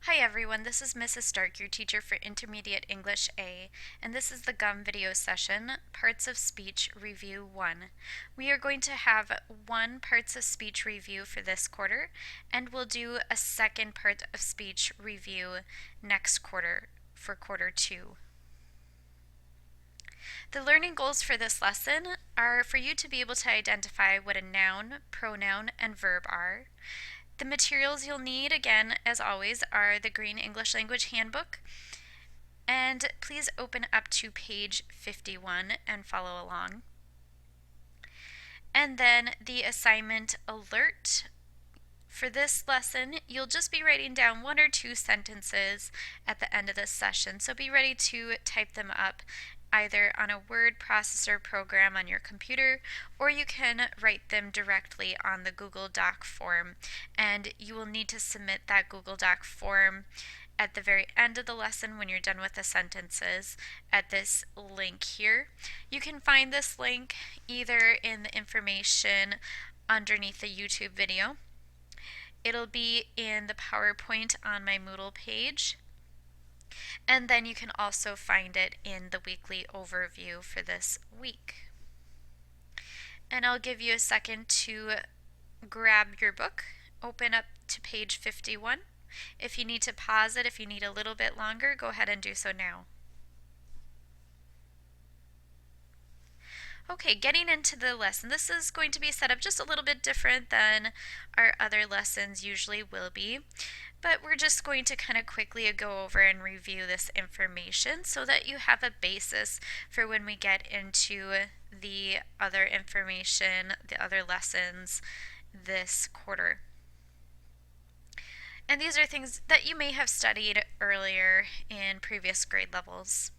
Hi everyone, this is Mrs. Stark, your teacher for Intermediate English A, and this is the GUM video session, Parts of Speech Review 1. We are going to have one Parts of Speech review for this quarter, and we'll do a second part of speech review next quarter for quarter 2. The learning goals for this lesson are for you to be able to identify what a noun, pronoun, and verb are. The materials you'll need, again, as always, are the Green English Language Handbook. And please open up to page 51 and follow along. And then the assignment alert. For this lesson, you'll just be writing down one or two sentences at the end of this session. So be ready to type them up either on a word processor program on your computer, or you can write them directly on the Google Doc form. And you will need to submit that Google Doc form at the very end of the lesson when you're done with the sentences at this link here. You can find this link either in the information underneath the YouTube video. It'll be in the PowerPoint on my Moodle page. And then you can also find it in the weekly overview for this week. And I'll give you a second to grab your book, open up to page 51. If you need to pause it, if you need a little bit longer, go ahead and do so now. Okay, getting into the lesson. This is going to be set up just a little bit different than our other lessons usually will be, but we're just going to kind of quickly go over and review this information so that you have a basis for when we get into the other information, the other lessons this quarter. And these are things that you may have studied earlier in previous grade levels.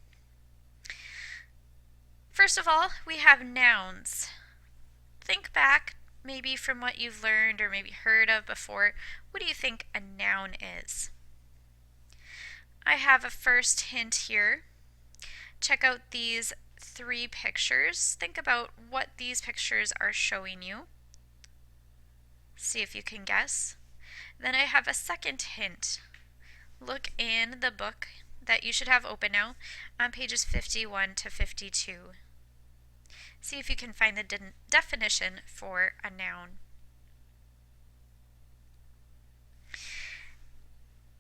First of all, we have nouns. Think back maybe from what you've learned or maybe heard of before. What do you think a noun is? I have a first hint here. Check out these three pictures. Think about what these pictures are showing you. See if you can guess. Then I have a second hint. Look in the book that you should have open now on pages 51 to 52. See if you can find the definition for a noun.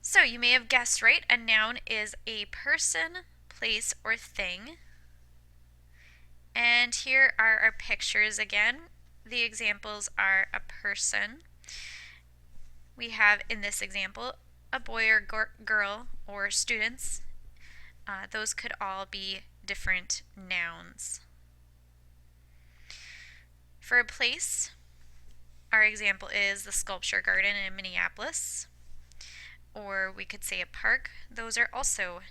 So you may have guessed right, a noun is a person, place, or thing. And here are our pictures again. The examples are a person. We have, in this example, a boy or girl or students. Those could all be different nouns. For a place, our example is the Sculpture Garden in Minneapolis, or we could say a park. Those are also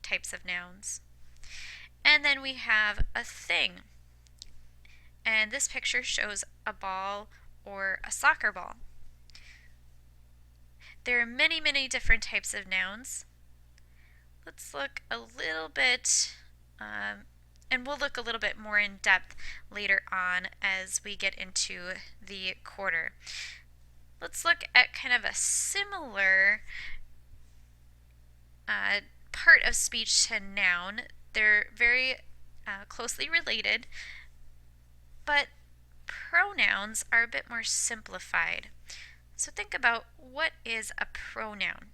types of nouns. And then we have a thing, and this picture shows a ball or a soccer ball. There are many, many different types of nouns. Let's look a little bit and we'll look a little bit more in depth later on as we get into the quarter. Let's look at kind of a similar part of speech to noun. They're very closely related, but pronouns are a bit more simplified. So think about, what is a pronoun?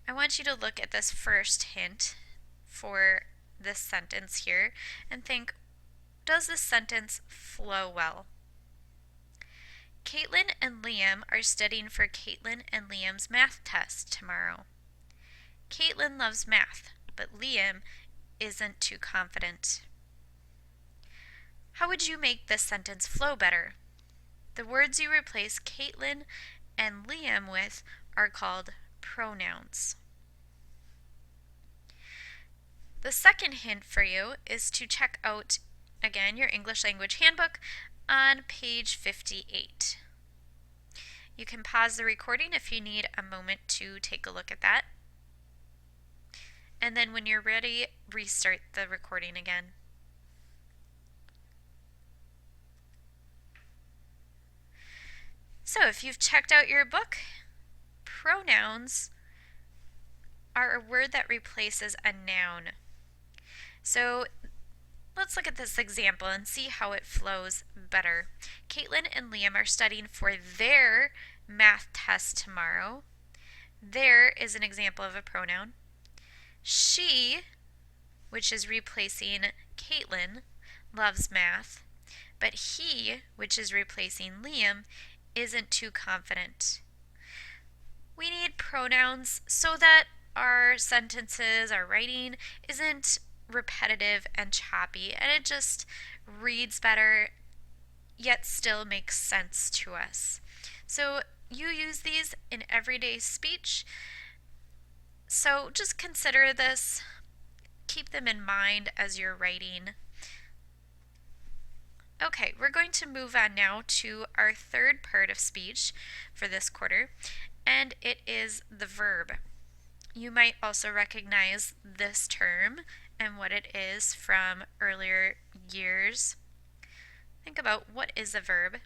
I want you to look at this first hint for this sentence here and think, does this sentence flow well? Caitlin and Liam are studying for Caitlin and Liam's math test tomorrow. Caitlin loves math, but Liam isn't too confident. How would you make this sentence flow better? The words you replace Caitlin and Liam with are called pronouns. The second hint for you is to check out, again, your English Language Handbook on page 58. You can pause the recording if you need a moment to take a look at that. And then when you're ready, restart the recording again. So if you've checked out your book, pronouns are a word that replaces a noun. So let's look at this example and see how it flows better. Caitlin and Liam are studying for their math test tomorrow. There is an example of a pronoun. She, which is replacing Caitlin, loves math, but he, which is replacing Liam, isn't too confident. We need pronouns so that our sentences, our writing, isn't repetitive and choppy, and it just reads better, yet still makes sense to us. So you use these in everyday speech, so just consider this. Keep them in mind as you're writing. Okay, we're going to move on now to our third part of speech for this quarter, and it is the verb. You might also recognize this term and what it is from earlier years. Think about what is a verb.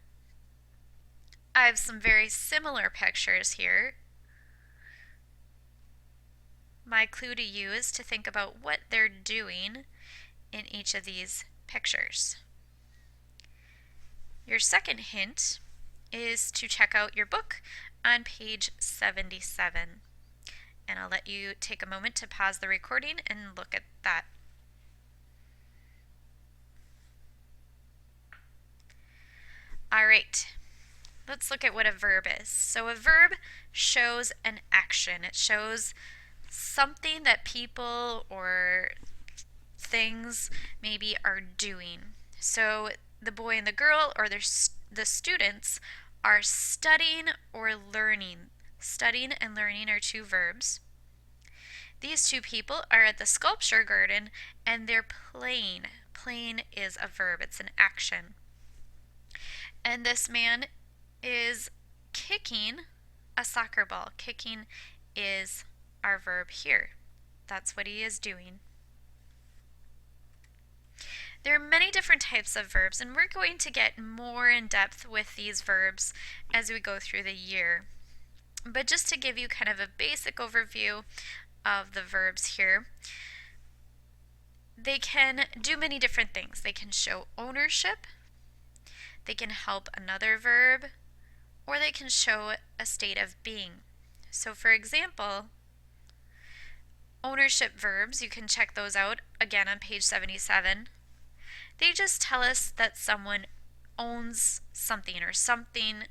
I have some very similar pictures here. My clue to you is to think about what they're doing in each of these pictures. Your second hint is to check out your book on page 77. And I'll let you take a moment to pause the recording and look at that. All right, let's look at what a verb is. So a verb shows an action. It shows something that people or things maybe are doing. So the boy and the girl, or the students, are studying or learning. Studying and learning are two verbs. These two people are at the sculpture garden and they're playing. Playing is a verb, it's an action. And this man is kicking a soccer ball. Kicking is our verb here. That's what he is doing. There are many different types of verbs, and we're going to get more in depth with these verbs as we go through the year. But just to give you kind of a basic overview of the verbs here, they can do many different things. They can show ownership, they can help another verb, or they can show a state of being. So for example, ownership verbs, you can check those out again on page 77. They just tell us that someone owns something, or something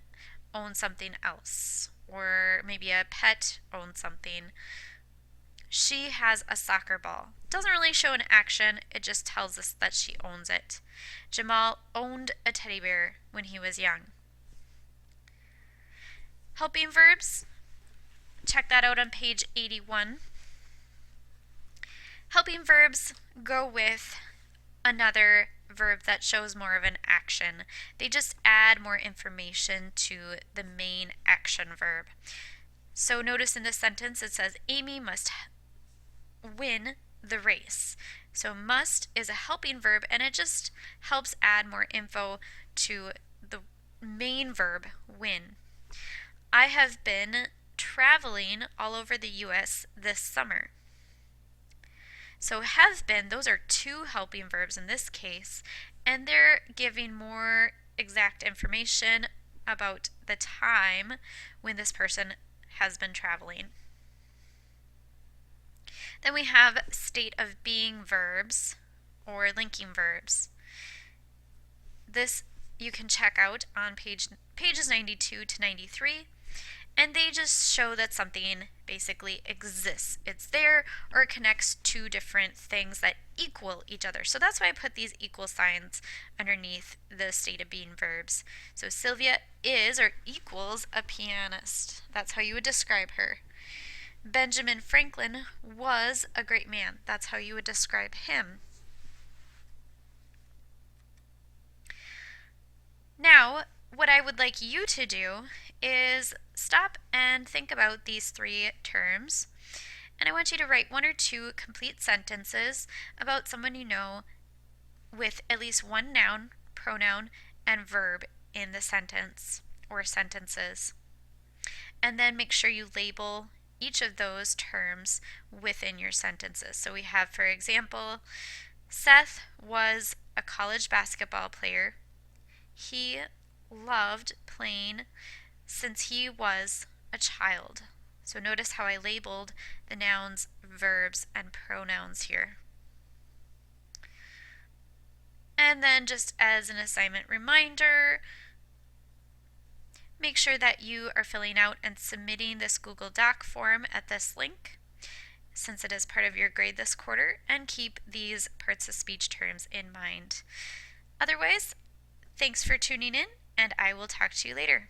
owns something else, or maybe a pet owns something. She has a soccer ball. Doesn't really show an action, it just tells us that she owns it. Jamal owned a teddy bear when he was young. Helping verbs, check that out on page 81. Helping verbs go with another verb that shows more of an action. They just add more information to the main action verb. So notice in this sentence it says Amy must win the race. So must is a helping verb, and it just helps add more info to the main verb, win. I have been traveling all over the US this summer. So have been, those are two helping verbs in this case, and they're giving more exact information about the time when this person has been traveling. Then we have state of being verbs or linking verbs. This you can check out on pages 92 to 93. And they just show that something basically exists. It's there, or it connects two different things that equal each other. So that's why I put these equal signs underneath the state of being verbs. So Sylvia is or equals a pianist. That's how you would describe her. Benjamin Franklin was a great man. That's how you would describe him. Now, what I would like you to do is stop and think about these three terms, and I want you to write one or two complete sentences about someone you know with at least one noun, pronoun, and verb in the sentence or sentences. And then make sure you label each of those terms within your sentences. So we have, for example, Seth was a college basketball player. He loved playing since he was a child. So notice how I labeled the nouns, verbs, and pronouns here. And then just as an assignment reminder, make sure that you are filling out and submitting this Google Doc form at this link, since it is part of your grade this quarter, and keep these parts of speech terms in mind. Otherwise, thanks for tuning in, and I will talk to you later.